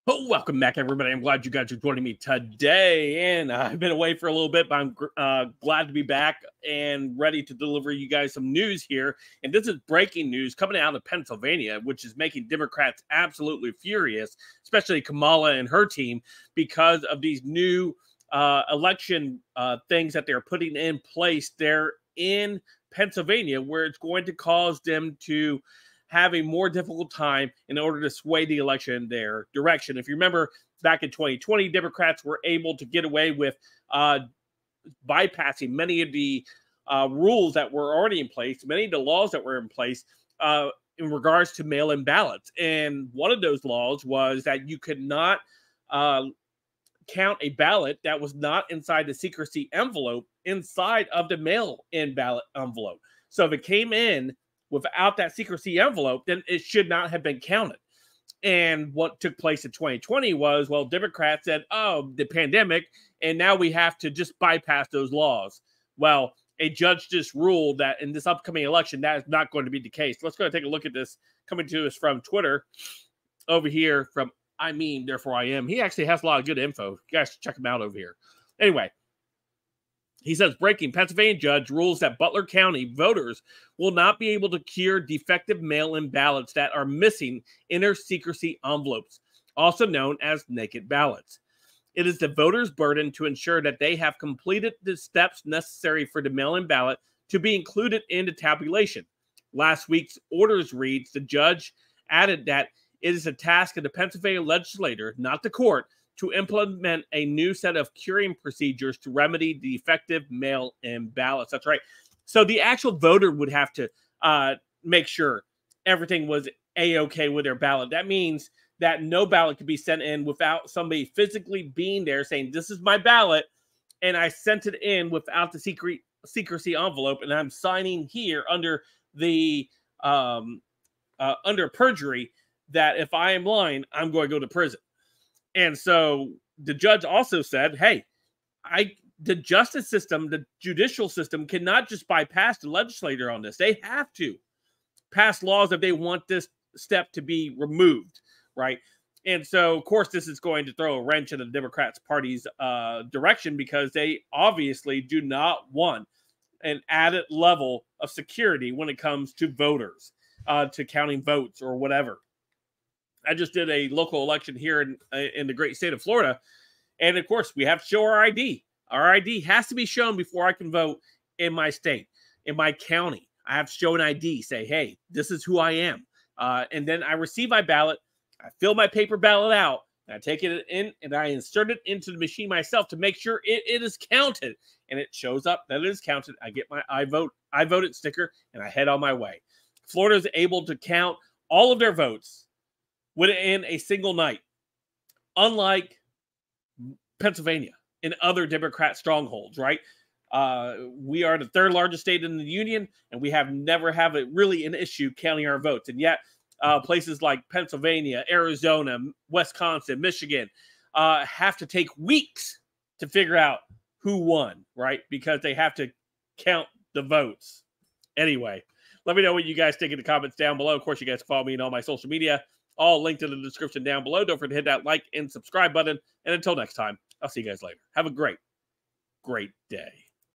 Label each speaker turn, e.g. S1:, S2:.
S1: Oh, welcome back, everybody. I'm glad you guys are joining me today. And I've been away for a little bit, but I'm glad to be back and ready to deliver you guys some news here. And this is breaking news coming out of Pennsylvania, which is making Democrats absolutely furious, especially Kamala and her team, because of these new election things that they're putting in place there in Pennsylvania, where it's going to cause them to have a more difficult time in order to sway the election in their direction. If you remember, back in 2020, Democrats were able to get away with bypassing many of the rules that were already in place, many of the laws that were in place in regards to mail-in ballots. And one of those laws was that you could not count a ballot that was not inside the secrecy envelope inside of the mail-in ballot envelope. So if it came in without that secrecy envelope, then it should not have been counted. And what took place in 2020 was, well, Democrats said, oh, the pandemic, and now we have to just bypass those laws. Well, a judge just ruled that in this upcoming election, that is not going to be the case. Let's go and take a look at this coming to us from Twitter over here from Therefore I Am. He actually has a lot of good info. You guys should check him out over here. Anyway, he says, breaking, Pennsylvania judge rules that Butler County voters will not be able to cure defective mail-in ballots that are missing inner secrecy envelopes, also known as naked ballots. It is the voters' burden to ensure that they have completed the steps necessary for the mail-in ballot to be included in the tabulation. Last week's orders reads, the judge added that it is a task of the Pennsylvania legislature, not the court, to implement a new set of curing procedures to remedy the defective mail-in ballots. That's right. So the actual voter would have to make sure everything was A-okay with their ballot. That means that no ballot could be sent in without somebody physically being there saying, this is my ballot, and I sent it in without the secrecy envelope, and I'm signing here under the under perjury that if I am lying, I'm going to go to prison. And so the judge also said, hey, the justice system, the judicial system cannot just bypass the legislator on this. They have to pass laws if they want this step to be removed, right? And so, of course, this is going to throw a wrench in the Democrats' party's direction, because they obviously do not want an added level of security when it comes to voters, to counting votes or whatever. I just did a local election here in the great state of Florida. And of course, we have to show our ID. Our ID has to be shown before I can vote in my state, in my county. I have to show an ID, say, hey, this is who I am. And then I receive my ballot. I fill my paper ballot out. I take it in and I insert it into the machine myself to make sure it is counted. And it shows up that it is counted. I get my I voted sticker and I head on my way. Florida is able to count all of their votes within a single night, unlike Pennsylvania and other Democrat strongholds, right? We are the third largest state in the union, and we have never have really an issue counting our votes. And yet places like Pennsylvania, Arizona, Wisconsin, Michigan have to take weeks to figure out who won, right? Because they have to count the votes. Anyway, let me know what you guys think in the comments down below. Of course, you guys can follow me on all my social media, all linked in the description down below. Don't forget to hit that like and subscribe button. And until next time, I'll see you guys later. Have a great day.